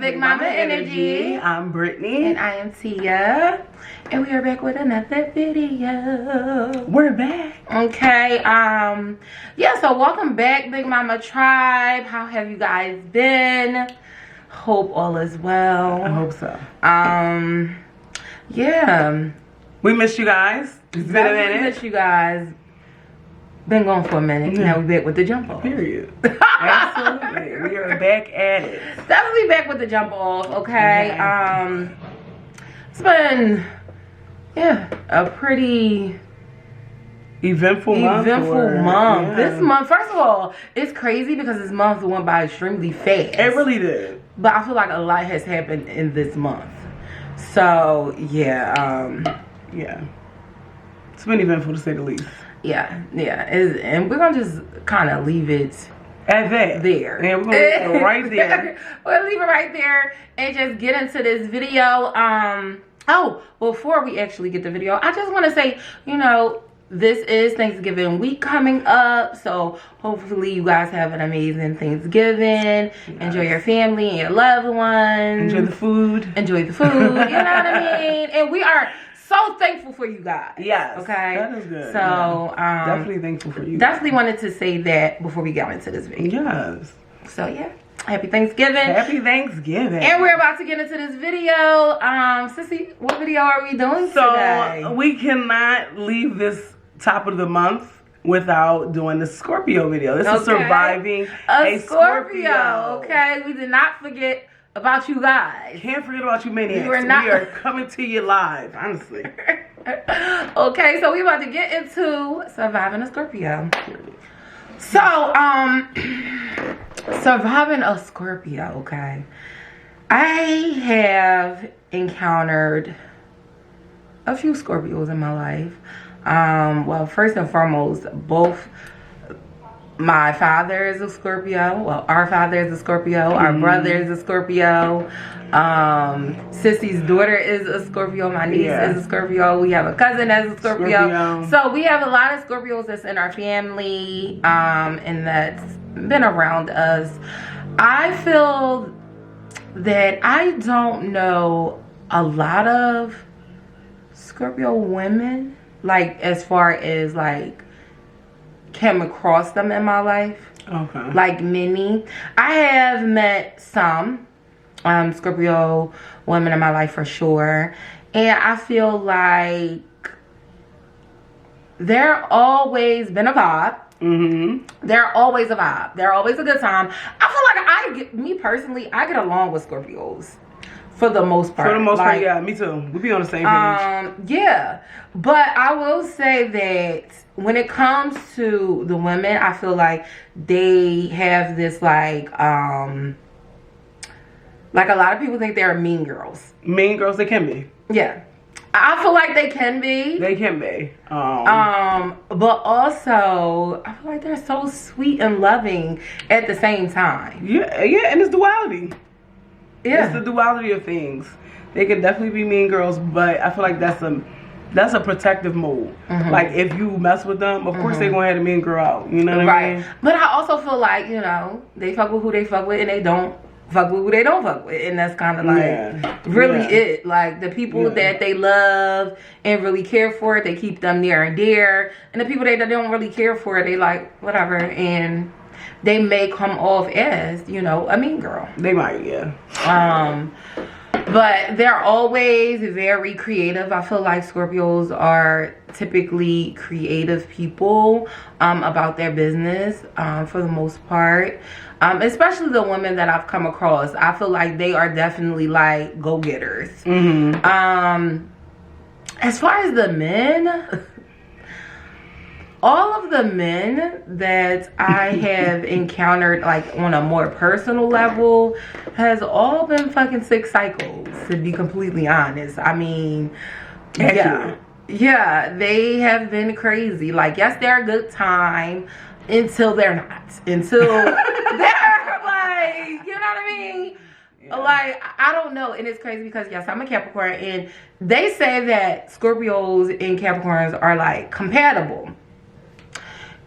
Big Mama Energy. I'm Brittany. And I am Tia. And we are back with another video. We're back. Okay, yeah, so welcome back, Big Mama Tribe. How have you guys been? Hope all is well. I hope so. Yeah. We missed you guys. It's been a minute. We missed you guys. Been gone for a minute. Now we're back with the jump off. Period. Absolutely. We are back at it. Definitely back with the jump off, okay? Yeah. It's been, a pretty eventful month. Yeah. This month, first of all, it's crazy because this month went by extremely fast. It really did. But I feel like a lot has happened in this month. So, yeah. It's been eventful to say the least. Yeah. And we're going to just kind of leave it at that. There. And we're going to leave it right there. We'll leave it right there and just get into this video. Before we actually get the video, I just want to say, this is Thanksgiving week coming up, so hopefully you guys have an amazing Thanksgiving. Nice. Enjoy your family and your loved ones. Enjoy the food. You know what I mean? And we are so thankful for you guys. Yes. Okay. That is good. So definitely thankful for you. Definitely wanted to say that before we got into this video. Yes. So yeah. Happy Thanksgiving. Happy Thanksgiving. And we're about to get into this video. Sissy, what video are we doing today? So we cannot leave this top of the month without doing the Scorpio video. This is surviving a Scorpio. Okay, we did not forget about you guys. Can't forget about you maniacs. We are coming to you live, honestly. Okay, so we about to get into surviving a Scorpio. So, surviving a Scorpio, okay. I have encountered a few Scorpios in my life. Well, first and foremost, both my father is a Scorpio. Well, our father is a Scorpio. Our brother is a Scorpio. Sissy's daughter is a Scorpio. My niece is a Scorpio. We have a cousin that's a Scorpio. So we have a lot of Scorpios that's in our family, and that's been around us. I feel that I don't know a lot of Scorpio women, like as far as like came across them in my life. Okay. Like many. I have met some Scorpio women in my life for sure. And I feel like they're always been a vibe. They're always a vibe. They're always a good time. I feel like me personally, I get along with Scorpios. For the most part. For the most part, yeah, me too. We be on the same page. Yeah. But I will say that when it comes to the women, I feel like they have this like a lot of people think they're mean girls. Mean girls, they can be. Yeah. I feel like they can be. They can be. But also, I feel like they're so sweet and loving at the same time. Yeah, and it's duality. Yeah. It's the duality of things. They can definitely be mean girls, but I feel like that's a protective mode. Like if you mess with them, of course they gonna have the mean girl out. You know what I mean? But I also feel like, they fuck with who they fuck with and they don't fuck with who they don't fuck with. And that's kind of like really it. Like the people that they love and really care for, they keep them near and dear. And the people that they don't really care for, they like whatever. And they may come off as, a mean girl. They might, yeah. But they're always very creative. I feel like Scorpios are typically creative people about their business for the most part. Especially the women that I've come across. I feel like they are definitely like go-getters. As far as the men... all of the men that I have encountered, like on a more personal level, has all been fucking sick cycles, to be completely honest. I mean, yeah, they have been crazy. Like, yes, they're a good time until they're not. Until they're like, you know what I mean? Yeah. Like, I don't know. And it's crazy because, yes, I'm a Capricorn. And they say that Scorpios and Capricorns are, like, compatible.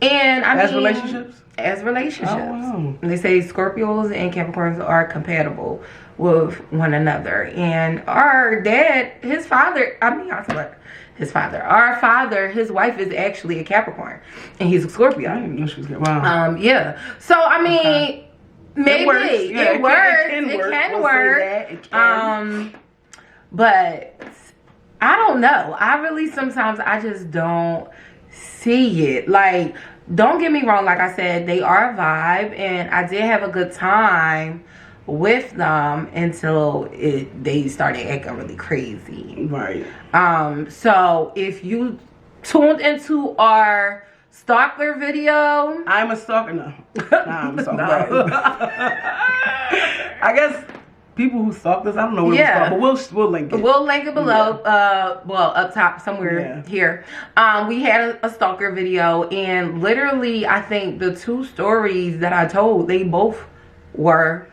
And I mean, relationships? As relationships. Oh, wow. They say Scorpios and Capricorns are compatible. with one another. And our dad, his father, our father, his wife is actually a Capricorn, and he's a Scorpio. I didn't even know she was good. Wow. Yeah. So I mean, maybe it works. Yeah, it works. It can work. work. It can. But I don't know. I really sometimes I just don't see it. Like, don't get me wrong. Like I said, they are a vibe, and I did have a good time with them until they started acting really crazy. Right. So if you tuned into our stalker video, I'm a stalker. No, I'm a stalker. I guess people who stalk us, I don't know where we stalk, but we'll link it. We'll link it below. Well, up top somewhere here. We had a stalker video, and literally, I think the 2 stories that I told, they both were.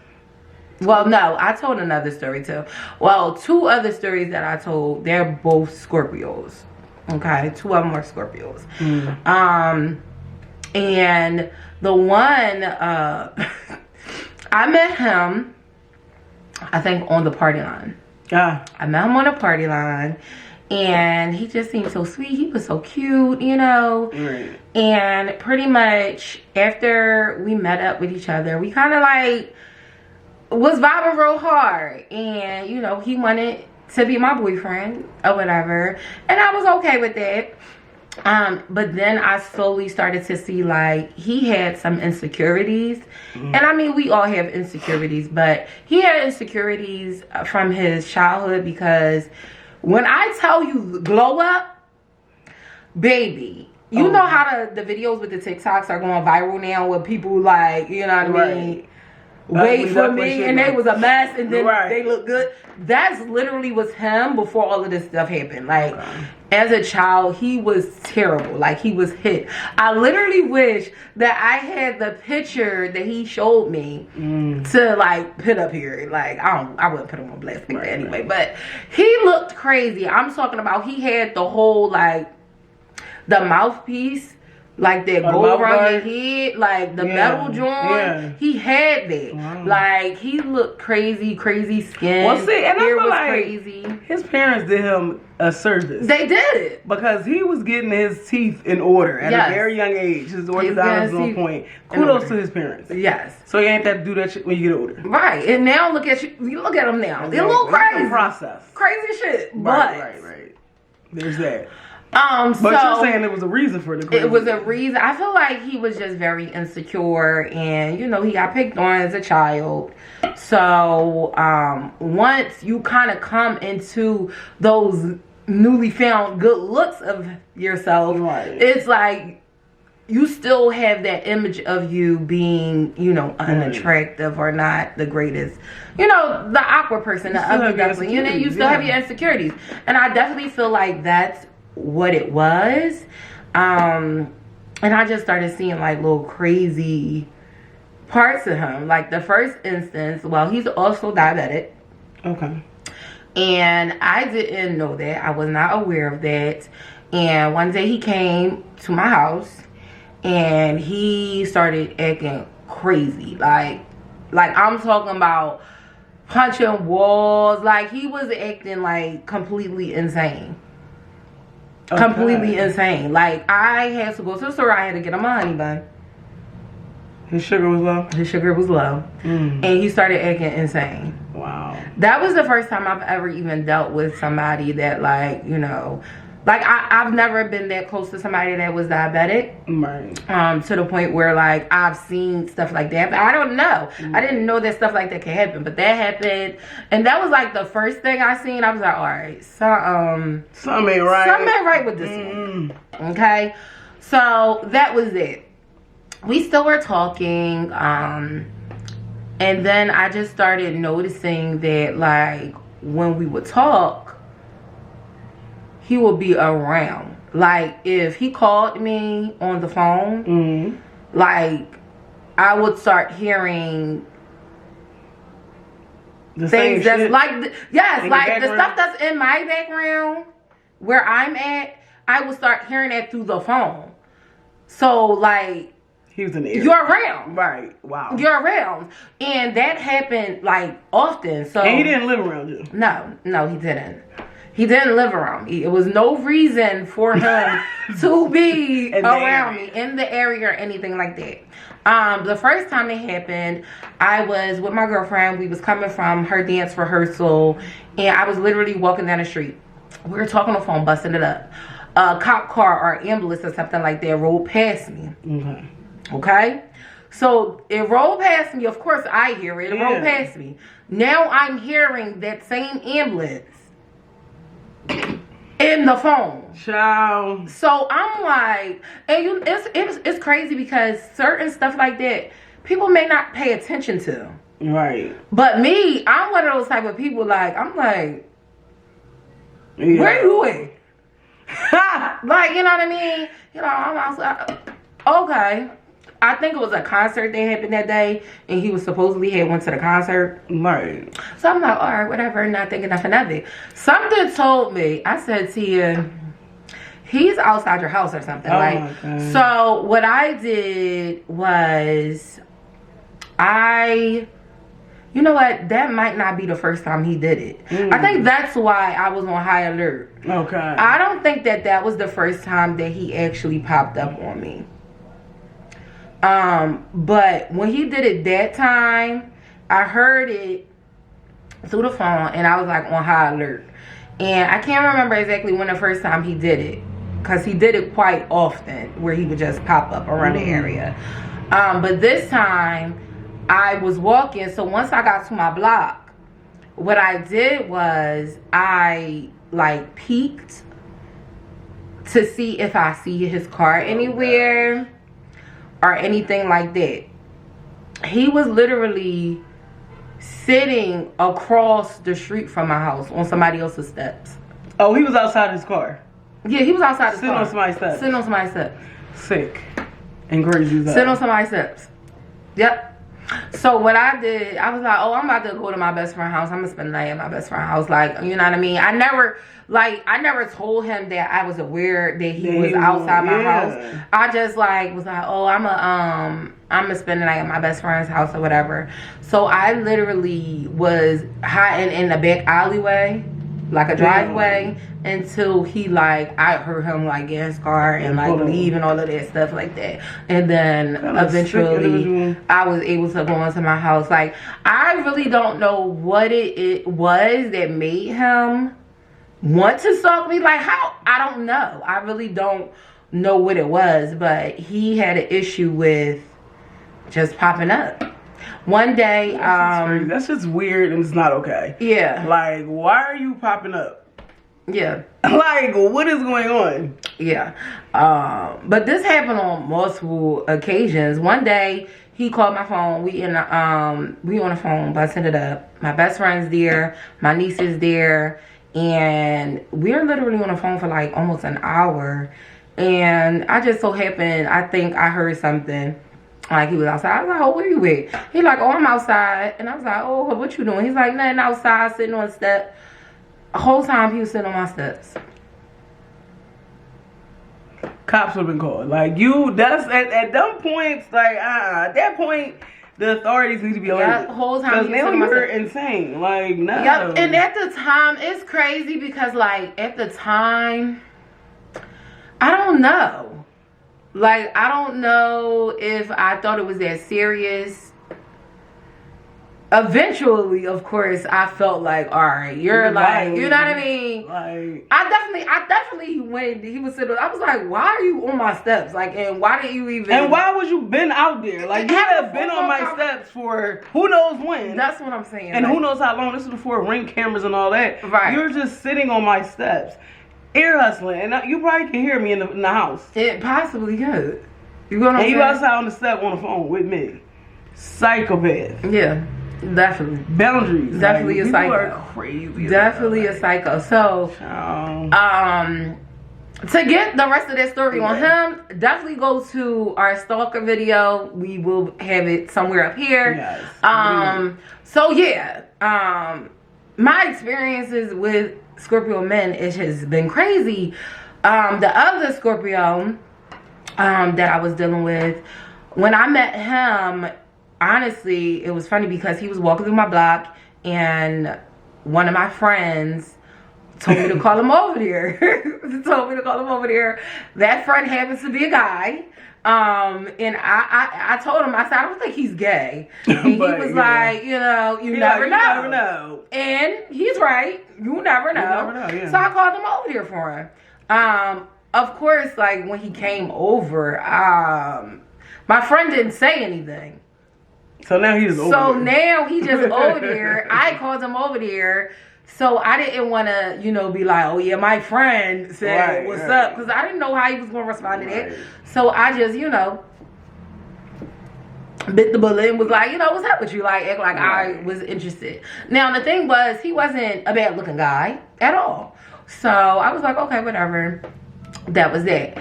Well, no, I told another story too. Well, 2 other stories that I told, they're both Scorpios. Okay, 2 of them were Scorpios. And the one, I met him, I think, on the party line. Yeah. I met him on the party line, and he just seemed so sweet. He was so cute, you know. Right. And pretty much after we met up with each other, we kind of like was vibing real hard, and you know, he wanted to be my boyfriend or whatever, and I was okay with that. But then I slowly started to see like he had some insecurities. And I mean, we all have insecurities, but he had insecurities from his childhood, because when I tell you glow up, baby, you know how the videos with the TikToks are going viral now, with people like, you know what I mean? Wait for me, and they was a mess, and then they look good. That's literally was him before all of this stuff happened. Like, as a child, he was terrible. Like, he was hit. I literally wish that I had the picture that he showed me to like put up here. Like, I wouldn't put him on blast like that anyway. But he looked crazy. I'm talking about, he had the whole like the mouthpiece, like that go around your head, like the metal joint. He had that. Like, he looked crazy skin. Well, see, and I feel like crazy. His parents did him a service. They did, because he was getting his teeth in order at a very young age. His orthodontics was on point. Kudos to his parents. Yes. So you ain't have to do that shit when you get older. Right. And now look at you. You look at them now. They're a little crazy. Process. Crazy shit. Right. There's that. But so you're saying there was a reason for the crazy. It was a reason. I feel like he was just very insecure, and you know, he got picked on as a child. So once you kind of come into those newly found good looks of yourself, it's like you still have that image of you being, you know, unattractive or not the greatest, you know, the awkward person, the ugly duckling. You know, you still have your insecurities, and I definitely feel like that's what it was. And I just started seeing like little crazy parts of him. Like the first instance, well, he's also diabetic. Okay. And I didn't know that. I was not aware of that. And one day he came to my house and he started acting crazy. Like I'm talking about punching walls. Like, he was acting like completely insane. Completely insane. Like, I had to go to the store. I had to get him a honey bun. His sugar was low? His sugar was low. And he started acting insane. Wow. That was the first time I've ever even dealt with somebody that, like, you know, like, I've never been that close to somebody that was diabetic. Right. To the point where, like, I've seen stuff like that. But I don't know. I didn't know that stuff like that could happen. But that happened. And that was, like, the first thing I seen. I was like, all right. Something ain't right. Something ain't right with this one. Okay? So, that was it. We still were talking. And then I just started noticing that, like, when we would talk, he would be around. Like, if he called me on the phone, like, I would start hearing the things that's shit. like, like the stuff that's in my background where I'm at, I would start hearing that through the phone. So, like, He was in the area. you're around. Right. Wow. You're around. And that happened like often. So And he didn't live around you. No, he didn't. He didn't live around me. It was no reason for him to be around me in the area or anything like that. The first time it happened, I was with my girlfriend. We was coming from her dance rehearsal, and I was literally walking down the street. We were talking on the phone, busting it up. A cop car or ambulance or something like that rolled past me. Okay? So it rolled past me. Of course, I hear it. It rolled past me. Now I'm hearing that same ambulance in the phone. Child. So I'm like, and it's crazy because certain stuff like that, people may not pay attention to. Right. But me, I'm one of those type of people, like, I'm like, where you at? Like, you know what I mean? You know, I'm outside. Okay. I think it was a concert that happened that day, and he was supposedly went to the concert. Right. So I'm like, all right, whatever, not thinking nothing of it. Something told me, I said to you, he's outside your house or something. Oh like, my God. So what I did was, you know what, that might not be the first time he did it. I think that's why I was on high alert. Okay. I don't think that was the first time that he actually popped up on me. But when he did it that time, I heard it through the phone, and I was like on high alert. And I can't remember exactly when the first time he did it, because he did it quite often, where he would just pop up around the area. But this time, I was walking, so once I got to my block, what I did was I like peeked to see if I see his car anywhere or anything like that. He was literally sitting across the street from my house on somebody else's steps. Oh, he was outside his car. Yeah, he was outside his car. Sitting on somebody's steps. Sitting on somebody's steps. Sick. And crazy. Sitting on somebody's steps. Yep. So what I did, I was like, oh, I'm about to go to my best friend's house. I'm gonna spend the night at my best friend's house. Like, you know what I mean? I never told him that I was aware that he was outside my house. I just like was like, oh, I'm gonna spend the night at my best friend's house or whatever. So I literally was hiding in the back alleyway, like a driveway, until he I heard him like get his car and like leave and all of that stuff like that. And then eventually I was able to go into my house. Like, I really don't know what it was that made him want to stalk me. Like, how? I don't know. I really don't know what it was, but he had an issue with just popping up. One day, that's just weird and it's not okay. Yeah. Like, why are you popping up? Yeah. Like, what is going on? Yeah. But this happened on multiple occasions. One day, he called my phone. We on the phone, busting it up. My best friend's there. My niece is there. And we're literally on the phone for like almost an hour. And I just so happened, I think I heard something. Like, he was outside. I was like, oh, where you at? He's like, oh, I'm outside. And I was like, oh, what you doing? He's like, nothing, outside, sitting on the step. The whole time he was sitting on my steps. Cops have been called. Like, that's at them points, like, at that point, the authorities need to be alerted. Yeah, the whole time because now you're insane. Like, no. Yep. And at the time, it's crazy because, like, at the time, I don't know. Like, I don't know if I thought it was that serious. Eventually, of course, I felt like, all right, you're like, you know what I mean? Like, I definitely, when he was sitting, I was like, why are you on my steps? Like, and why did you even? And why was you been out there? Like, you have been on my steps for who knows when. That's what I'm saying. And like, who knows how long. This is before Ring cameras and all that. Right. You're just sitting on my steps, ear hustling, and you probably can hear me in the house. It possibly could. You know what I'm saying? And you outside on the step on the phone with me. Psychopath. Yeah. Definitely. Boundaries. Definitely like, a psycho. People are crazy. Definitely a psycho. So, to get the rest of that story on him, definitely go to our stalker video. We will have it somewhere up here. Yes. So yeah. My experiences with Scorpio men, it has been crazy. The other Scorpio that I was dealing with when I met him, honestly, it was funny because he was walking through my block and one of my friends told me to call him over there. That friend happens to be a guy. And I told him, I said, I don't think he's gay. And he was like, you know, you never know. And he's right. You never know. Yeah. So I called him over there for him. Of course, like when he came over, my friend didn't say anything. So now he's over there. So now he just over there. I called him over there. So I didn't want to, you know, be like, oh yeah, my friend said, what's up? Because I didn't know how he was going to respond to that. So I just, you know, bit the bullet and was like, you know, what's up with you? Like, act like I was interested. Now, the thing was, he wasn't a bad looking guy at all. So I was like, okay, whatever. That was it.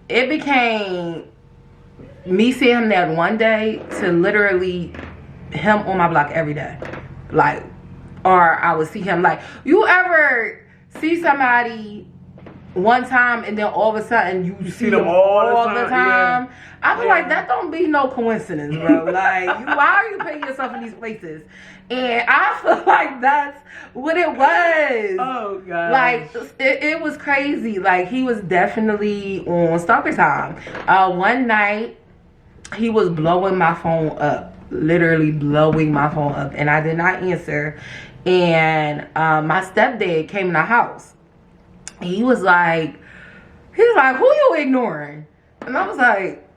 It became me seeing him that one day to literally him on my block every day. Like, or I would see him like, you ever see somebody one time and then all of a sudden you see them all the time? Yeah. I feel like that don't be no coincidence, bro. Like, why are you putting yourself in these places? And I feel like that's what it was. Oh, God. Like, it was crazy. Like, he was definitely on stalker time. One night, he was blowing my phone up. Literally blowing my phone up. And I did not answer. And my stepdad came in the house. He was like, who you ignoring? And I was like,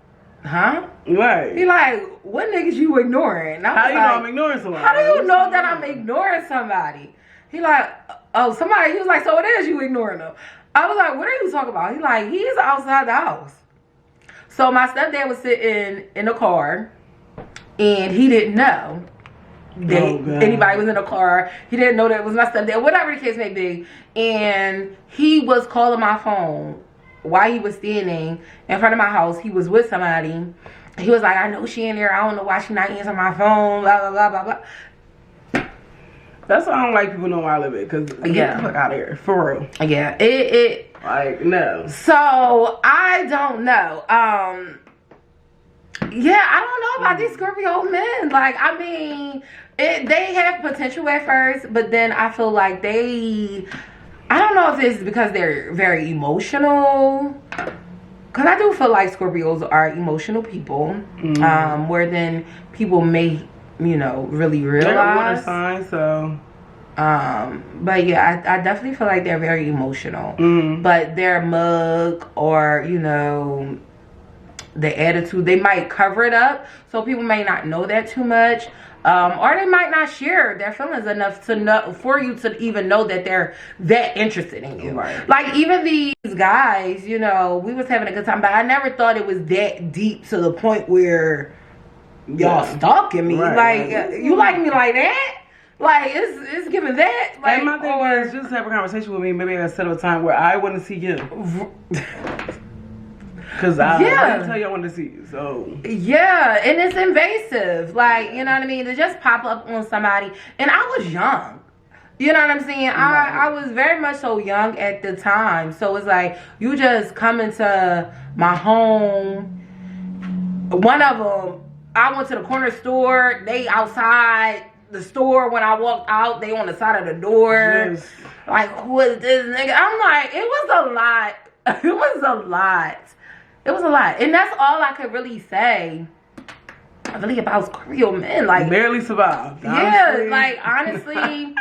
huh? Right. He like, what niggas you ignoring? And I was how you like, know I'm ignoring somebody? How do you know that I'm ignoring somebody? He like, oh, somebody. He was like, so it is you ignoring them. I was like, what are you talking about? He like, he's outside the house. So my stepdad was sitting in the car, and he didn't know that anybody was in the car. He didn't know that it was my stepdad, whatever the case may be. And he was calling my phone while he was standing in front of my house. He was with somebody. He was like, I know she in there. I don't know why she not answering my phone, blah, blah, blah, blah, blah. That's why I don't like people know where I live at, because get the fuck out of here. For real. Yeah. It like, no. So, I don't know. Yeah, I don't know about these Scorpio men. Like, I mean, they have potential at first, but then I feel like I don't know if it's because they're very emotional. Because I do feel like Scorpios are emotional people. More than people may, you know, really realize. They're a water sign, so. But yeah, I definitely feel like they're very emotional. But their mug or, you know, the attitude, they might cover it up so people may not know that too much. Or they might not share their feelings enough to know, for you to even know that they're that interested in you. Right. Like, even these guys, you know, we was having a good time, but I never thought it was that deep to the point where y'all stalking me. Like, you like me like that? Like, it's giving that. Like, and my thing is, just have a conversation with me. Maybe at a set of time where I want to see you. Because I didn't tell you I wanted to see you, so. Yeah, and it's invasive. Like, you know what I mean? To just pop up on somebody. And I was young. You know what I'm saying? I was very much so young at the time. So it's like, you just come into my home. One of them, I went to the corner store. They outside the store. When I walked out, they on the side of the door. Yes. Like, who is this nigga? I'm like, it was a lot. It was a lot. It was a lot. And that's all I could really say really about Scorpio men. Like, barely survived. Yeah, like, honestly,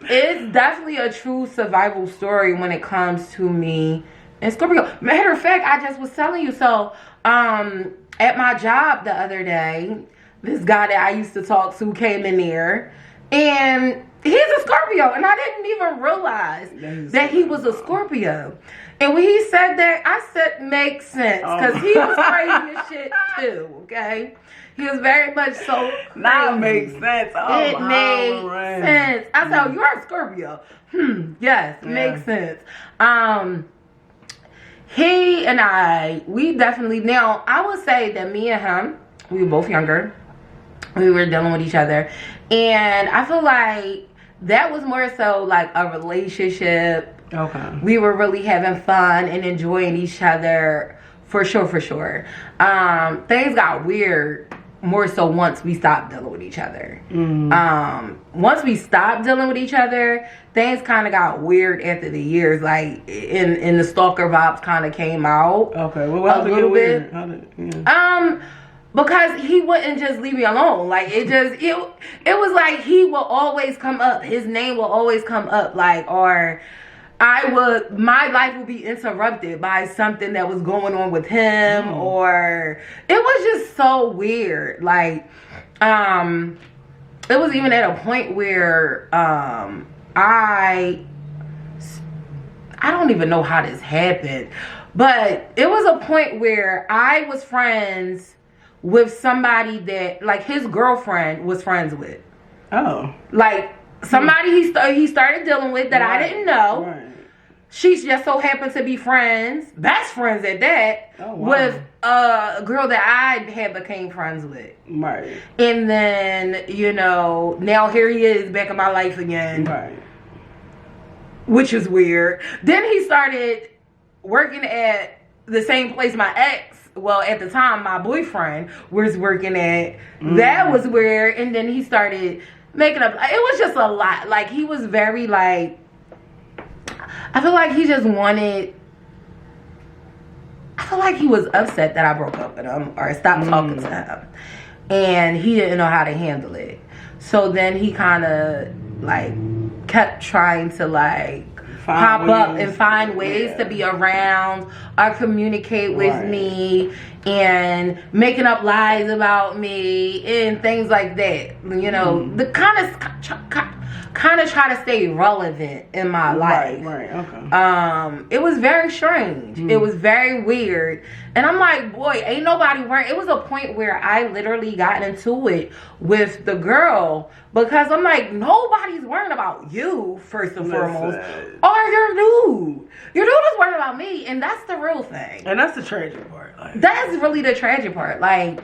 it's definitely a true survival story when it comes to me and Scorpio. Matter of fact, I just was telling you, so at my job the other day, this guy that I used to talk to came in there, and he's a Scorpio, and I didn't even realize that he was a Scorpio. And when he said that, I said, makes sense. Because he was crazy as shit, too, okay? He was very much so crazy. Now it makes sense. Oh, it made sense. I said, oh, you're a Scorpio. Yes, makes sense. He and I, we definitely, now, I would say that me and him, we were both younger. We were dealing with each other. And I feel like that was more so like a relationship. Okay. We were really having fun and enjoying each other For sure, for sure. Things got weird more so once we stopped dealing with each other. Once we stopped dealing with each other, things kind of got weird after the years. Like, in the stalker vibes kind of came out. Okay, well, how a did it little get weird? bit. How did, Because he wouldn't just leave me alone. Like, it was like he will always come up. His name will always come up. Like, or my life would be interrupted by something that was going on with him, or it was just so weird. Like, it was even at a point where, I don't even know how this happened, but it was a point where I was friends with somebody that, like, his girlfriend was friends with. Oh. Like, somebody he started dealing with that I didn't know. Right. She just so happened to be best friends at that, with a girl that I had became friends with. Right. And then, now here he is back in my life again. Right. Which is weird. Then he started working at the same place my ex, well, at the time, my boyfriend was working at. That was weird. And then he started making up. It was just a lot. Like, he was very, like, I feel like he just wanted, I feel like he was upset that I broke up with him or stopped talking to him. And he didn't know how to handle it. So then he kind of, like, kept trying to, like, pop up and find ways to be around or communicate with me, and making up lies about me and things like that. The kind of try to stay relevant in my life. Right, okay. It was very strange. It was very weird. And I'm like, boy, ain't nobody worrying. It was a point where I literally got into it with the girl, because I'm like, nobody's worrying about you, first and foremost, or your dude. Your dude is worrying about me, and that's the real thing. And that's the tragic part. Like, that's really the tragic part. Like,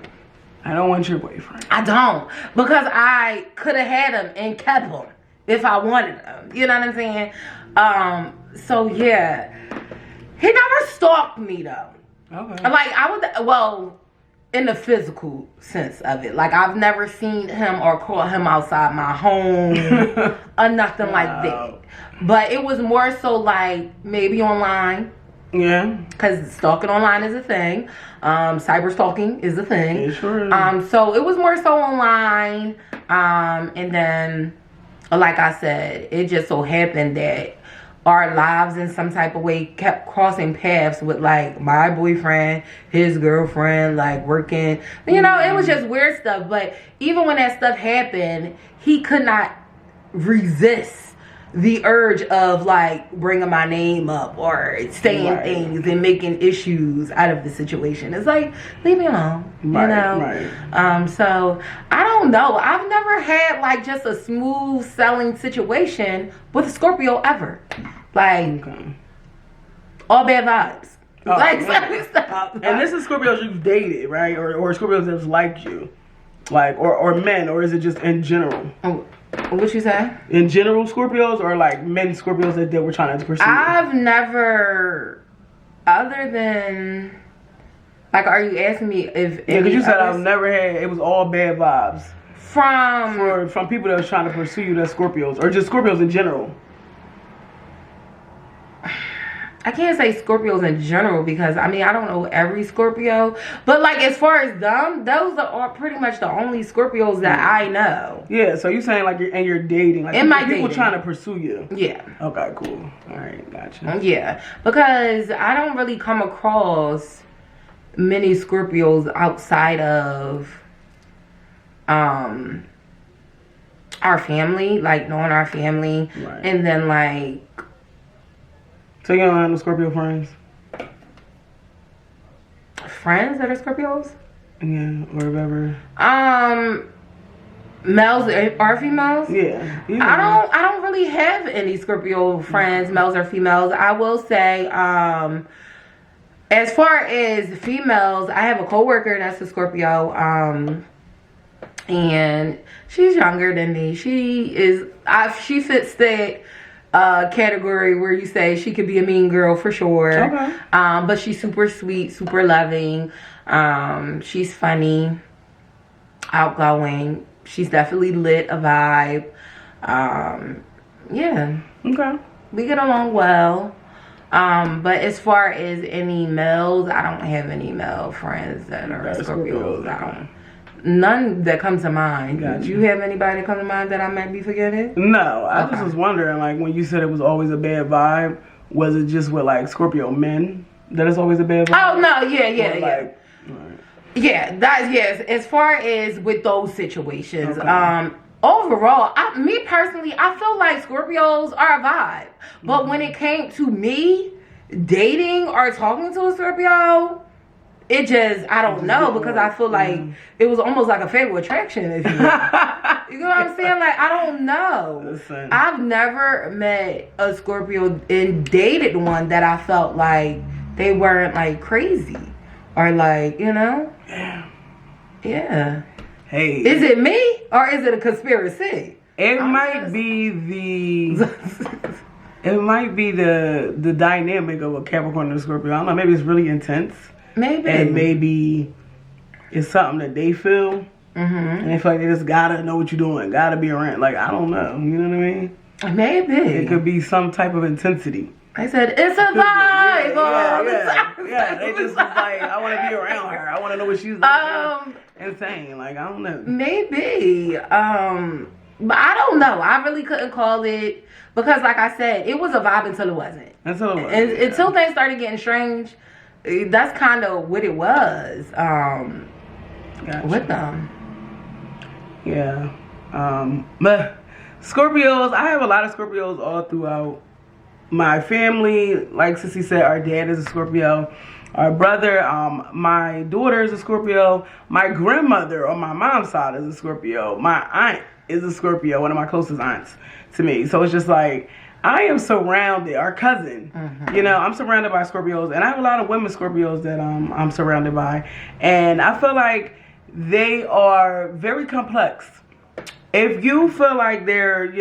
I don't want your boyfriend. I don't, because I could have had him and kept him if I wanted him. You know what I'm saying? So yeah, he never stalked me though. Okay. Like, in the physical sense of it. Like, I've never seen him or caught him outside my home or nothing like that. But it was more so like maybe online. Yeah. Because stalking online is a thing. Cyber stalking is a thing. It sure is. So it was more so online. And then, like I said, it just so happened that our lives in some type of way kept crossing paths with, like, my boyfriend, his girlfriend, like, working. It was just weird stuff. But even when that stuff happened, he could not resist the urge of, like, bringing my name up or saying things and making issues out of the situation. It's like, leave me alone, Right. So I don't know. I've never had, like, just a smooth selling situation with a Scorpio ever. Like, all bad vibes. And this is Scorpios you've dated, right? Or Scorpios that's like you, like, or men, or is it just in general? What you say? In general, Scorpios, or like men Scorpios that they were trying to pursue? I've never, other than, like, are you asking me if? Yeah, because you said I've never had. It was all bad vibes from people that was trying to pursue you, that's Scorpios, or just Scorpios in general. I can't say Scorpios in general, because I don't know every Scorpio, but, like, as far as them, those are pretty much the only Scorpios that I know. Yeah, so you saying, like, you're dating, like, people trying to pursue you. Yeah. Okay, cool. All right, gotcha. Yeah, because I don't really come across many Scorpios outside of our family, like, knowing our family, and then, like. So you don't have no Scorpio friends? Friends that are Scorpios? Yeah, or whatever. Males or females? Yeah. I don't really have any Scorpio friends, males or females. I will say, as far as females, I have a coworker that's a Scorpio, and she's younger than me. She fits that category where you say she could be a mean girl for sure. Okay. But she's super sweet, super loving. She's funny, outgoing. She's definitely lit a vibe. Yeah. Okay. We get along well. But as far as any males, I don't have any male friends that are Scorpios. I don't. None that comes to mind. Gotcha. Do you have anybody that come to mind that I might be forgetting? No, I Okay. just was wondering, like, when you said it was always a bad vibe, was it just with, like, Scorpio men that it's always a bad vibe? Oh no, yeah. Or, like, alright. Yeah, that's yes. As far as with those situations, Okay. overall, me personally, I feel like Scorpios are a vibe. But when it came to me dating or talking to a Scorpio, it just I don't know because I feel like it was almost like a fatal attraction. If you know. You know what I'm saying? Like I don't know. Listen. I've never met a Scorpio and dated one that I felt like they weren't like crazy or like Yeah. yeah. Hey. Is it me or is it a conspiracy? It might be the dynamic of a Capricorn and a Scorpio. I don't know. Maybe it's really intense, Maybe. and maybe it's something that they feel, and they feel like they just gotta know what you're doing, gotta be around. Like I don't know. You know what I mean? Maybe. It could be some type of intensity. I said it's a vibe. all the time. Yeah. They just was like, I want to be around her. I want to know what she's doing. Insane. Like I don't know. Maybe. But I don't know. I really couldn't call it because, like I said, it was a vibe until it wasn't. Until it was. And until things started getting strange, that's kind of what it was. Gotcha. With them. Yeah. But Scorpios, I have a lot of Scorpios all throughout my family. Like Sissy said, our dad is a Scorpio. Our brother, my daughter is a Scorpio. My grandmother on my mom's side is a Scorpio. My aunt is a Scorpio, one of my closest aunts to me. So it's just like, I am surrounded, our cousin, I'm surrounded by Scorpios. And I have a lot of women Scorpios that I'm surrounded by. And I feel like they are very complex. If you feel like they're,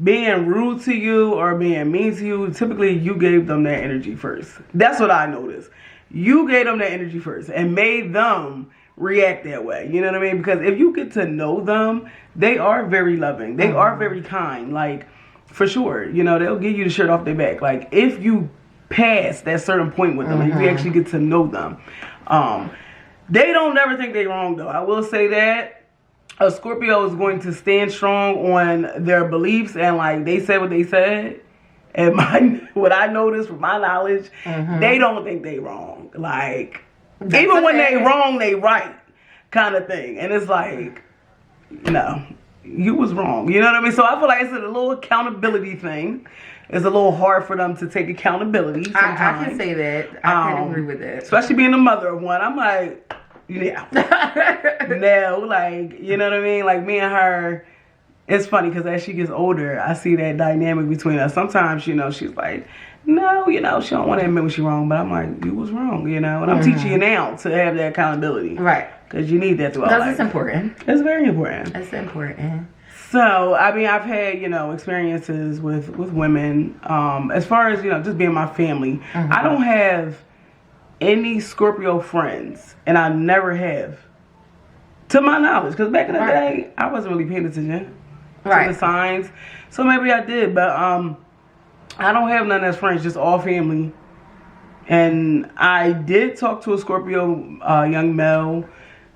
being rude to you or being mean to you, typically you gave them that energy first. That's what I noticed. You gave them that energy first and made them react that way. You know what I mean? Because if you get to know them, they are very loving. They are very kind. Like, for sure. They'll give you the shirt off their back. Like, if you pass that certain point with them and you actually get to know them. They don't never think they're wrong, though. I will say that. A Scorpio is going to stand strong on their beliefs and like they said what they said. And what I noticed from my knowledge, they don't think they wrong. Like even when they wrong, they right kind of thing. And it's like, you was wrong. You know what I mean? So I feel like it's a little accountability thing. It's a little hard for them to take accountability sometimes. I can say that. I can agree with that. Especially being the mother of one. I'm like, yeah. Now, like, you know what I mean? Like, me and her, it's funny because as she gets older, I see that dynamic between us. Sometimes, she's like, no, she don't want to admit when she's wrong. But I'm like, you was wrong, And I'm teaching you now to have that accountability. Right. Because you need that throughout life. Because it's important. It's very important. It's important. So, I mean, I've had, experiences with women. As far as, just being my family, I don't have any Scorpio friends, and I never have, to my knowledge, because back in the day, I wasn't really paying attention to the signs, so maybe I did, but I don't have none as friends, just all family. And I did talk to a Scorpio young male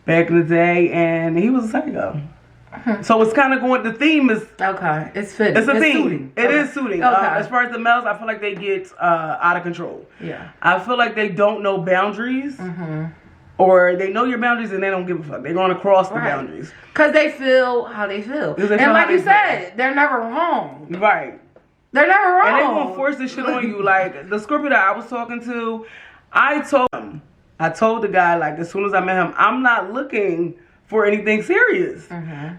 back in the day, and he was a psycho. So it's kind of going, the theme is... Okay, it's fitting. It's a theme. Suiting. It is suiting. Okay. As far as the males, I feel like they get out of control. Yeah. I feel like they don't know boundaries. Or they know your boundaries and they don't give a fuck. They're going to cross the boundaries. Because they feel how they feel. They feel and like how you they said, feel. they're never wrong. Right. They're never wrong. And they're going to force this shit on you. Like, the Scorpio that I was talking to, I told the guy, like, as soon as I met him, I'm not looking for anything serious.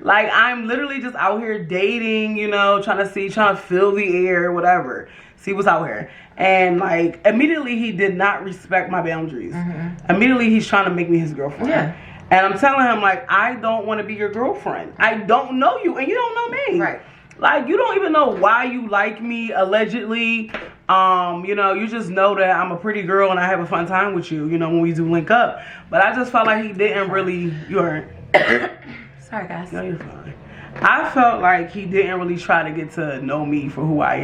Like, I'm literally just out here dating, trying to fill the air, whatever. See what's out here. And, like, immediately he did not respect my boundaries. Immediately he's trying to make me his girlfriend. Yeah. And I'm telling him, like, I don't want to be your girlfriend. I don't know you and you don't know me. Right. Like, you don't even know why you like me, allegedly. You know, you just know that I'm a pretty girl and I have a fun time with you, you know, when we do link up. But I just felt like he didn't really, you heard. Sorry, guys. No, you're fine. I felt like he didn't really try to get to know me for who I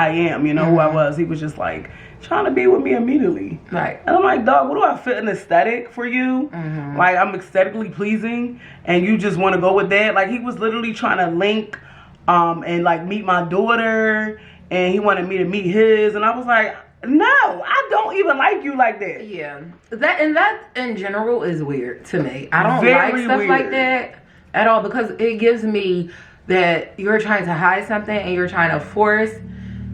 am, you know, who I was. He was just like trying to be with me immediately. Right. And I'm like, dog, what do I fit an aesthetic for you? Like, I'm aesthetically pleasing and you just want to go with that? Like, he was literally trying to link and like meet my daughter, and he wanted me to meet his, and I was like, no, I don't even like you like that. Yeah, that in general is weird to me. I don't like stuff like that at all, because it gives me that you're trying to hide something and you're trying to force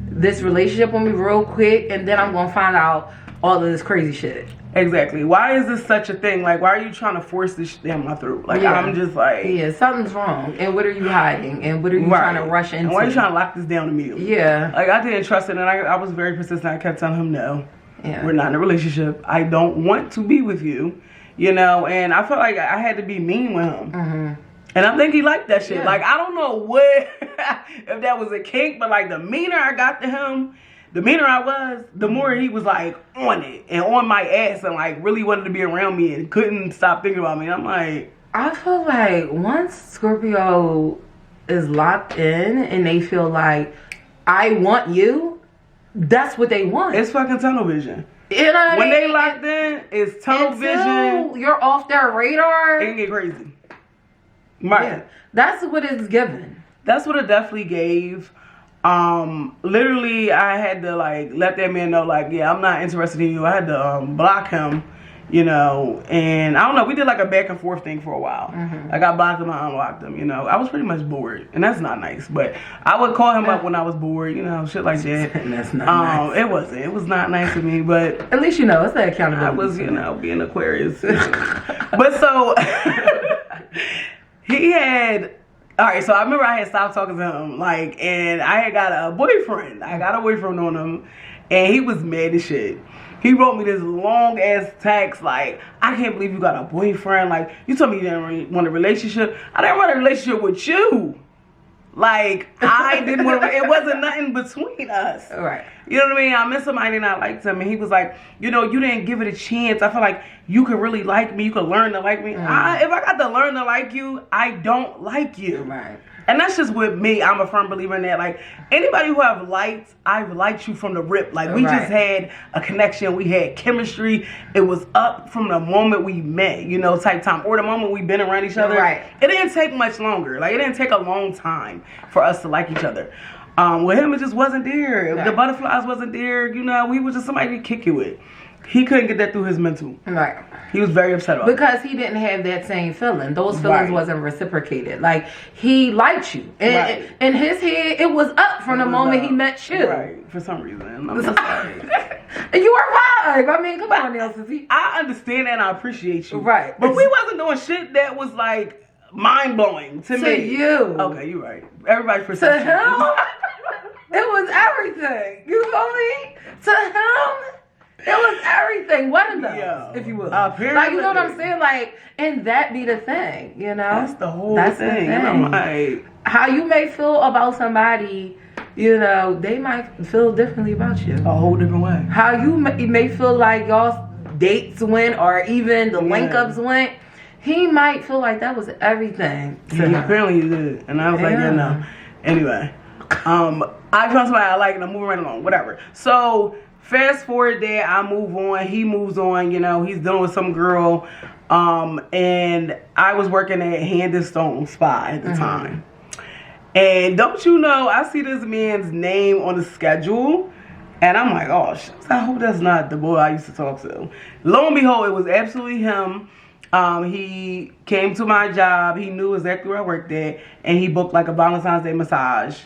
this relationship on me real quick, and then I'm gonna find out all of this crazy shit. Exactly. Why is this such a thing? Like, why are you trying to force this shit down my throat? Like, I'm just like... Yeah, something's wrong. And what are you hiding? And what are you trying to rush into? And why are you trying to lock this down immediately? Yeah. Like, I didn't trust it, and I was very persistent. I kept telling him, no, yeah, we're not in a relationship. I don't want to be with you, you know? And I felt like I had to be mean with him. And I think he liked that shit. Yeah. Like, I don't know what... if that was a kink, but, like, the meaner I got to him... The meaner I was, the more he was like on it and on my ass and like really wanted to be around me and couldn't stop thinking about me. I'm like, I feel like once Scorpio is locked in and they feel like, I want you, that's what they want. It's fucking tunnel vision. You know what I mean? When they locked in, it's tunnel vision. You're off their radar. It can get crazy. Right. Yeah, that's what it's given. That's what it definitely gave. Literally I had to like let that man know, like, yeah, I'm not interested in you. I had to block him, you know, and I don't know, we did like a back and forth thing for a while. Like, I blocked him, I unblocked him, you know. I was pretty much bored, and that's not nice, but I would call him up when I was bored, you know, shit like that. That's not nice. It was not nice of me, but at least, you know, it's that accountability. I was, you know, being Aquarius. But so he had... All right, so I remember I had stopped talking to him, like, and I had got a boyfriend. I got a boyfriend on him, and he was mad as shit. He wrote me this long-ass text, like, I can't believe you got a boyfriend. Like, you told me you didn't want a relationship. I didn't want a relationship with you. Like, I didn't want to, it wasn't nothing between us. Right. You know what I mean? I met somebody and I liked him, and he was like, you know, you didn't give it a chance. I feel like you could really like me. You could learn to like me. If I got to learn to like you, I don't like you. Right. And that's just with me. I'm a firm believer in that. Like, anybody who I've liked you from the rip. Like, we just had a connection. We had chemistry. It was up from the moment we met, you know, type time. Or the moment we've been around each other. Right. It didn't take much longer. Like, it didn't take a long time for us to like each other. With him, it just wasn't there. Right. The butterflies wasn't there. You know, we was just somebody to kick you with. He couldn't get that through his mental. Right. He was very upset about because he didn't have that same feeling. Those feelings wasn't reciprocated. Like, he liked you. And in his head, it was up from the moment he met you. Right. For some reason. I'm just like... You are fine. I mean, come on now, Sissy. I understand that and I appreciate you. Right. But we wasn't doing shit that was like mind-blowing to me. To you. Okay, you're right. Everybody's perception. To him, it was everything. You feel me? To him, it was everything. What in those, if you will. Apparently. Like, you know what I'm saying? Like, and that be the thing, you know? That's the whole thing. And I'm like... How you may feel about somebody, you know, they might feel differently about you. A whole different way. How you may feel like y'all's dates went or even the link-ups went, he might feel like that was everything. Apparently he did. And I was like, yeah, no. Anyway. I found somebody I like and I'm moving right along. Whatever. So... Fast forward there, I move on, he moves on, you know, he's dealing with some girl, and I was working at Hand and Stone Spa at the time. And don't you know, I see this man's name on the schedule, and I'm like, oh, shit, I hope that's not the boy I used to talk to. Lo and behold, it was absolutely him. He came to my job, he knew exactly where I worked at, and he booked like a Valentine's Day massage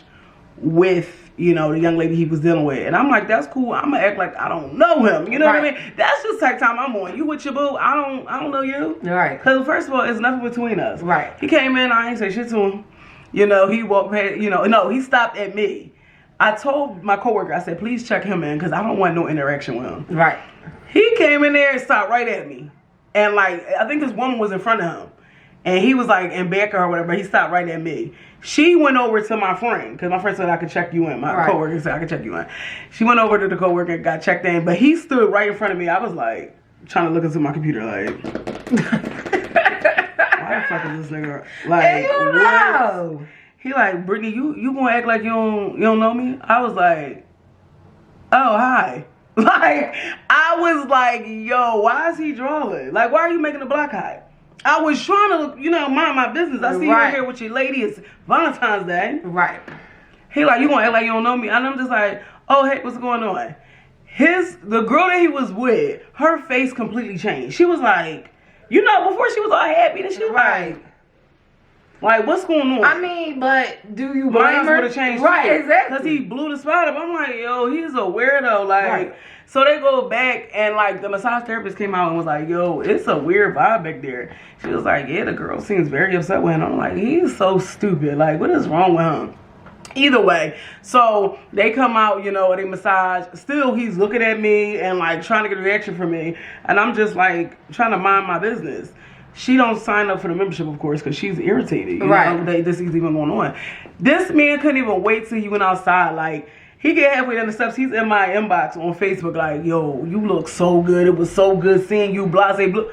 with, you know, the young lady he was dealing with. And I'm like, that's cool. I'm gonna act like I don't know him. You know what I mean? That's just the type of time I'm on. You with your boo, I don't know you. Right. Because first of all, it's nothing between us. Right. He came in, I ain't say shit to him. You know, he walked past, you know, no, he stopped at me. I told my coworker, I said, please check him in because I don't want no interaction with him. Right. He came in there and stopped right at me. And like, I think this woman was in front of him. And he was like in back of her or whatever. He stopped right at me. She went over to my friend because my friend said I could check you in. My coworker said I could check you in. She went over to the coworker and got checked in. But he stood right in front of me. I was like trying to look into my computer like, why the fuck is this nigga? Like, what? He like, Brittany, you gonna act like you don't know me? I was like, oh, hi. Like, I was like, yo, why is he drawing? Like, why are you making a black eye? I was trying to, mind my business. I see you here with your lady. It's Valentine's Day. Right. He like, you gonna act like you don't know me? And I'm just like, oh, hey, what's going on? The girl that he was with, her face completely changed. She was like, before she was all happy, then she was like, what's going on? I mean, but do you blame her? Would have changed, right? Exactly. Because he blew the spot up. I'm like, yo, he's a weirdo. Like, so they go back and like the massage therapist came out and was like, yo, it's a weird vibe back there. She was like, yeah, the girl seems very upset with him. I'm like, he's so stupid. Like, what is wrong with him? Either way, so they come out, they massage. Still, he's looking at me and like trying to get a reaction from me, and I'm just like trying to mind my business. She don't sign up for the membership, of course, because she's irritated. This is even going on. This man couldn't even wait till he went outside. Like, he get halfway down the steps. He's in my inbox on Facebook like, yo, you look so good. It was so good seeing you, blase, blue.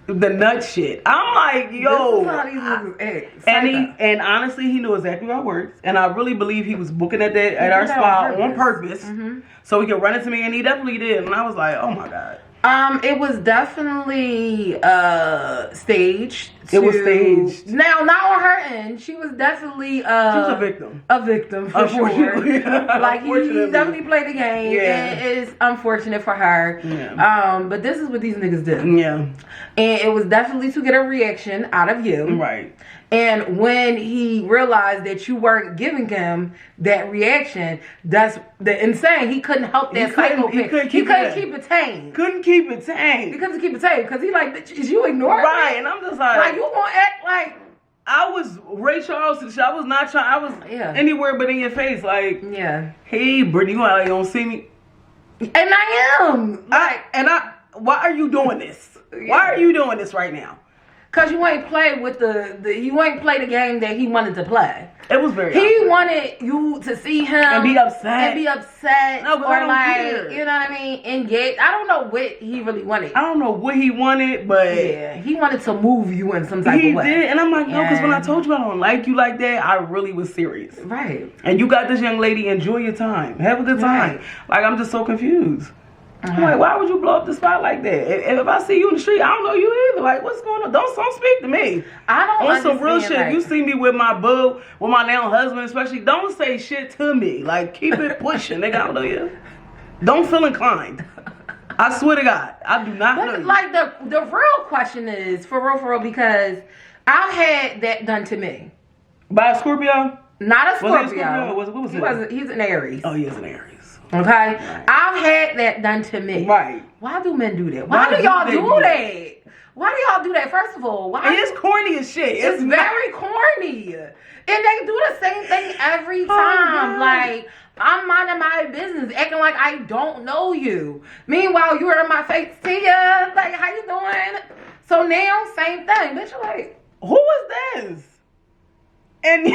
The nut shit. I'm like, yo. This is how these niggas act. And honestly, he knew exactly how it works. And I really believe he was booking at our spot on purpose. So he could run into me, and he definitely did. And I was like, oh my God. It was definitely staged. It was staged. Now, not on her end. She was definitely she was a victim. A victim, for sure. Like, he definitely played the game. Yeah. And it's unfortunate for her. Yeah. But this is what these niggas do. Yeah. And it was definitely to get a reaction out of you. Right. And when he realized that you weren't giving him that reaction, that's the insane. He couldn't help that psycho. He couldn't keep it tame. Couldn't keep it tame. He couldn't keep it tame because he like, bitch, is you ignoring me? Right, and I'm just like you gonna act like I was Ray Charles. I was not trying. I was anywhere but in your face. Like, hey, Brittany, you don't see me, and I am. Why are you doing this? Why are you doing this right now? Cause you ain't play with you ain't play the game that he wanted to play. It was very. He wanted you to see him and be upset. No, or like, you know what I mean? Engage. I don't know what he really wanted. I don't know what he wanted, but he wanted to move you in some type of way. He did, and I'm like, no, because when I told you I don't like you like that, I really was serious. Right. And you got this young lady. Enjoy your time. Have a good time. Like, I'm just so confused. I'm like, why would you blow up the spot like that? If I see you in the street, I don't know you either. Like, what's going on? Don't speak to me. I don't on some real shit. If you see me with my boo, with my now husband especially, don't say shit to me. Like, keep it pushing. Nigga, I don't know you. Don't feel inclined. I swear to God, I do not know you. Like, the real question is, for real, because I've had that done to me. By a Scorpio? Not a Scorpio. Was he a Scorpio? What was it? He's an Aries. Oh, he is an Aries. Okay, I've had that done to me. Right. Why do men do that? Why do y'all do that? Why do y'all do that? First of all, why? It's corny as shit. It's very corny, and they do the same thing every time. Like, I'm minding my business, acting like I don't know you. Meanwhile, you're in my face, Tia. Like, how you doing? So now, same thing, bitch. You're like, who is this? And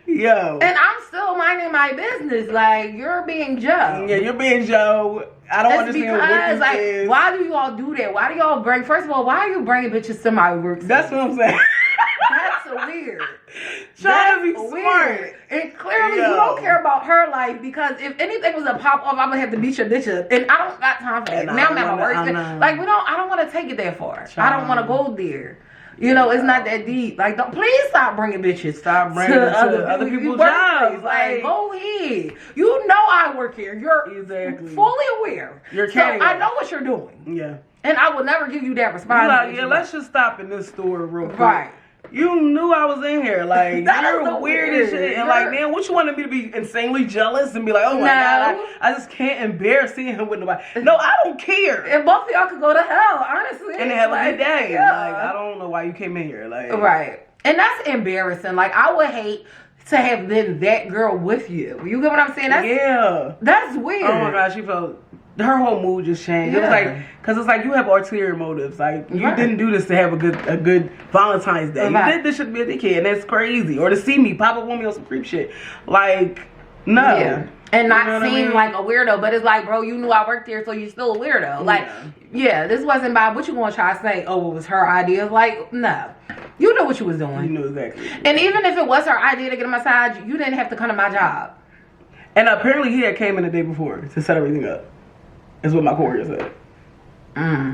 yo. And I'm still minding my business. Like, you're being Joe. Yeah, you're being Joe. I don't understand what this is. Why do y'all do that? Why do y'all bring, first of all, why are you bringing bitches to my work? That's what I'm saying. That's weird. Trying to be smart. And clearly you don't care about her life, because if anything was a pop off, I'm gonna have to beat your bitch up. And I don't got time for that. Now I'm at my work. Like, I don't want to take it that far. I don't want to go there. It's not that deep. Like, please stop bringing bitches. Stop bringing to other people's jobs. Like, go ahead. You know I work here. You're fully aware. You're kidding. So I know what you're doing. Yeah. And I will never give you that responsibility. Let's just stop in this store real quick. Right. You knew I was in here. Like, you're weird as shit. And like, man, what you wanted me to be insanely jealous and be like, oh my God, I just can't embarrass seeing him with nobody. No, I don't care. And both of y'all could go to hell, honestly. And have a good day. Yeah. Like, I don't know why you came in here. Like, right. And that's embarrassing. Like, I would hate to have been that girl with you. You get what I'm saying? That's weird. Oh my God, she felt her whole mood just changed. It was like, because it's like you have ulterior motives. Like, you didn't do this to have a good Valentine's Day. You did this shit to be a dickhead, and that's crazy. Or to see me pop up on me on some creep shit. Like, no. Yeah. And not seem like a weirdo, but it's like, bro, you knew I worked here, so you're still a weirdo. Like, this wasn't about what you gonna try to say, oh, it was her idea. Like, no. You know what you was doing. You knew exactly. And even if it was her idea to get a massage, you didn't have to come to my job. And apparently he had came in the day before to set everything up. Is what my coworker said.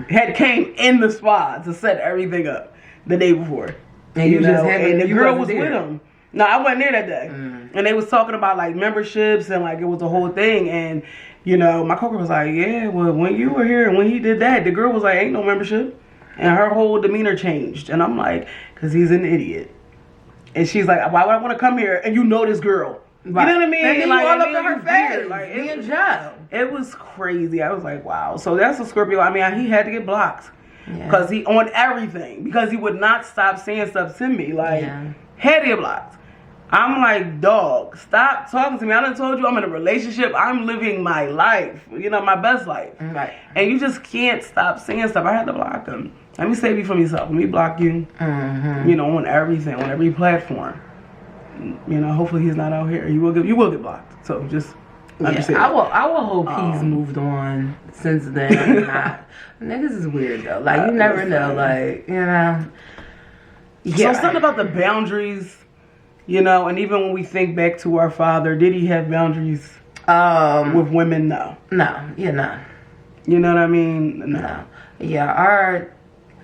Had came in the spa to set everything up the day before. And and the girl was with him. No, I wasn't there that day. And they was talking about like memberships and like it was a whole thing. And you know, my coworker was like, yeah, well, when you were here and when he did that, the girl was like, ain't no membership. And her whole demeanor changed. And I'm like, because he's an idiot. And she's like, why would I want to come here and you know this girl? Right. You know what I mean? And like, all up in her face. Like, Me and Joe. It was crazy. I was like, wow. So that's a Scorpio. I mean, he had to get blocked. Because he on everything. Because he would not stop saying stuff to me. Like, had to get blocked. I'm like, dog, stop talking to me. I done told you I'm in a relationship. I'm living my life. You know, my best life. Right. And you just can't stop saying stuff. I had to block him. Let me save you from yourself. Let me block you. You know, on everything, on every platform. You know, hopefully he's not out here. You will get blocked. So just understand. I will hope he's moved on since then. Niggas is weird though. Like you never know. Like, you know. So something about the boundaries, you know, and even when we think back to our father, did he have boundaries with women? No. No. You know. You know what I mean? No. Yeah,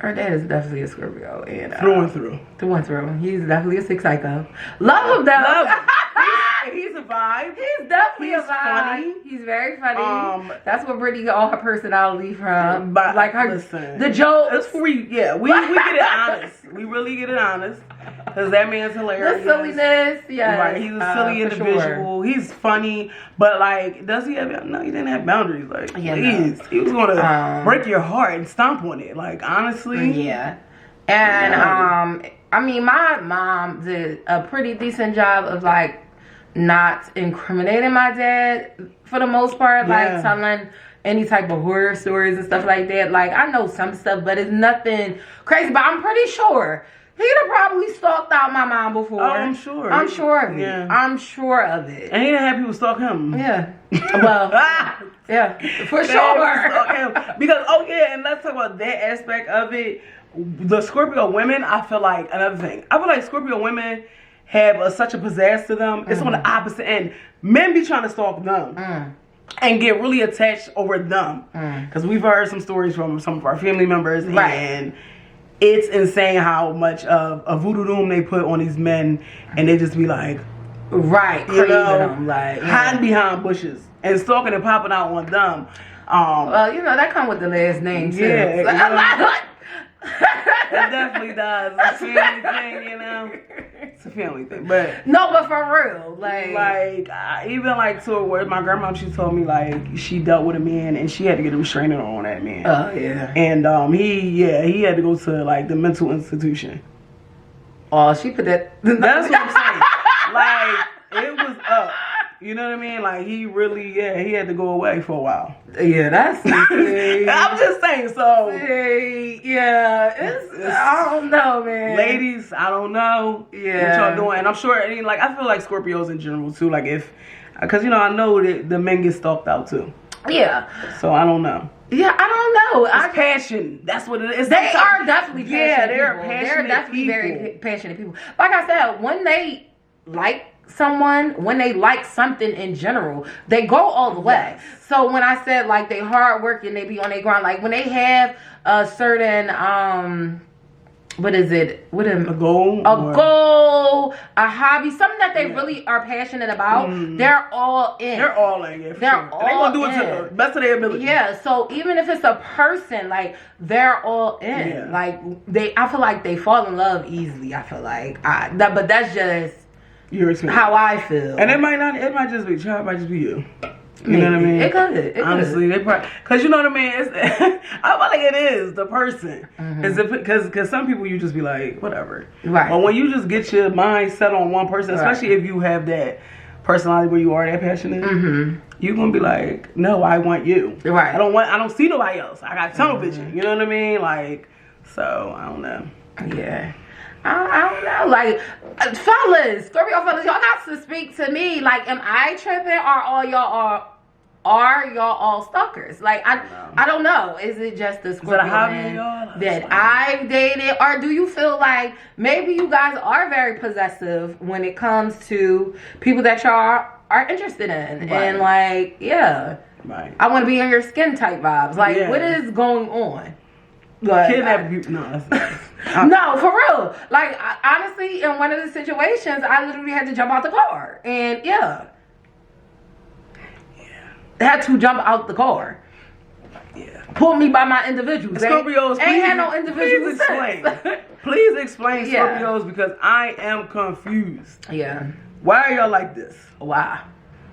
our dad is definitely a Scorpio. And, through and through. Through and through. He's definitely a sick psycho. Love him though. Love him. He's a vibe. He's definitely a vibe. Funny. He's very funny. That's where Brittany got all her personality from. But like her, the jokes. It's free. Yeah, we get it honest. We really get it honest. Because that man's hilarious. The silliness, yeah. Right, he's a silly individual. Sure. He's funny, but like, does he have? No, he didn't have boundaries. Like, please, he was gonna break your heart and stomp on it. Like, honestly, yeah. And I mean, my mom did a pretty decent job of like not incriminating my dad for the most part, like telling any type of horror stories and stuff like that. Like, I know some stuff, but it's nothing crazy. But I'm pretty sure he'd have probably stalked out my mom before. Oh, I'm sure. I'm sure of it. Yeah. I'm sure of it. And he didn't have people stalk him. Yeah. Well, yeah, for sure. Because, and let's talk about that aspect of it. The Scorpio women, I feel like, another thing. I feel like Scorpio women have such a pizzazz to them. It's on the opposite end. Men be trying to stalk them. And get really attached over them. Because we've heard some stories from some of our family members. Right. And it's insane how much of a voodoo doom they put on these men, and they just be like, you know, them, like hiding behind bushes and stalking and popping out on them. Well, you know that come with the last name too. Yeah, it definitely does. It's a family thing, you know. It's a family thing, but for real, even like to where my grandma, she told me like she dealt with a man and she had to get a restraining order on that man. Oh yeah. And he had to go to like the mental institution. Oh, she put that. That's what I'm saying. Like it was up. You know what I mean? Like he really, he had to go away for a while. Yeah, that's. I'm just saying. So. It's I don't know, man. Ladies, I don't know. Yeah. What y'all doing? And I'm sure. I mean, like I feel like Scorpios in general too. Like because you know I know that the men get stalked out too. Yeah. So I don't know. Yeah, I don't know. It's passion. That's what it is. They are definitely passionate. Yeah, they're passionate. They're definitely very passionate people. Like I said, when they like someone, when they like something in general, they go all the way. So when I said like they hard working, they be on their grind. Like when they have a certain a goal, a hobby, something that they really are passionate about, they're all in. They're all in. Yeah, they're all they gonna do it to the best of their ability. Yeah. So even if it's a person, like they're all in. Yeah. Like I feel like they fall in love easily. I feel like but that's just your experience. How I feel. And it might just be you. You know what I mean? It could. Honestly, they probably, because you know what I mean. I feel like it is the person. Because some people you just be like whatever. Right. But when you just get your mind set on one person, especially if you have that personality where you are that passionate, you're gonna be like, no, I want you. Right. I don't see nobody else. I got tunnel vision. You know what I mean? Like, so I don't know. Yeah. I don't know. Like, fellas, Scorpio fellas, y'all got to speak to me. Like, am I tripping, or all y'all are y'all all stalkers? Like, I don't know. Is it just the Scorpio man that I've dated, or do you feel like maybe you guys are very possessive when it comes to people that y'all are interested in? Right. And like, yeah, right. I want to be in your skin type vibes. Like, what is going on? Like, kidnap you? No, that's no, for real. Like, honestly, in one of the situations, I literally had to jump out the car, and had to jump out the car. Yeah. Pull me by my individuals. Scorpios, ain't had no individual please explain. Please explain, Scorpios, because I am confused. Yeah. Why are y'all like this? Why?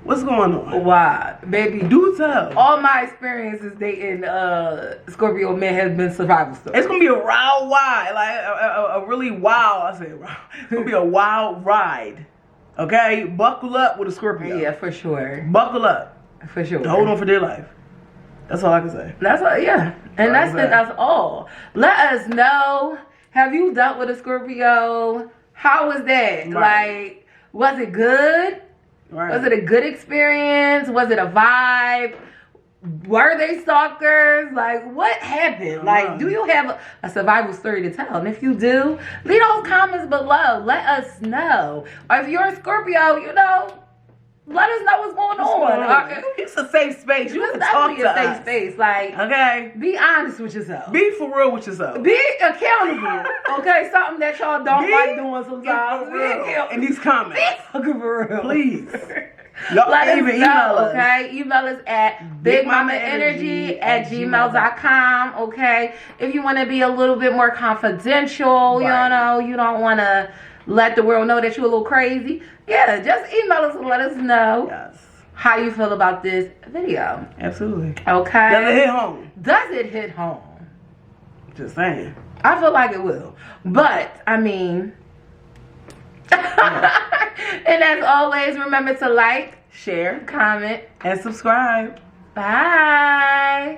What's going on? Why? Baby, do tell. All my experiences dating Scorpio men has been survival stories. It's gonna be a wild ride, like a really wild. I say wild. It's gonna be a wild ride. Okay, buckle up with a Scorpio. Yeah, for sure. Buckle up. For sure. Hold on for dear life. That's all I can say. That's all, yeah. And that's all. Let us know. Have you dealt with a Scorpio? How was that? Right. Like, was it good? Right. Was it a good experience? Was it a vibe? Were they stalkers? Like, what happened? Like, do you have a survival story to tell? And if you do, leave those comments below. Let us know. Or if you're a Scorpio, you know, let us know what's going on. It's a safe space. You can talk to us. Safe space. Like, okay, be honest with yourself. Be for real with yourself. Be accountable. Okay, something that y'all don't like doing sometimes. Be accountable in these comments. Be for real. Please. Y'all let us even know, email us. Okay? Email us at bigmamaenergy@gmail.com. Okay? If you want to be a little bit more confidential, you know, you don't want to let the world know that you're a little crazy. Yeah, just email us and let us know how you feel about this video. Absolutely. Okay? Does it hit home? Does it hit home? Just saying. I feel like it will. But, I mean... And as always, remember to like, share, comment, and subscribe. Bye.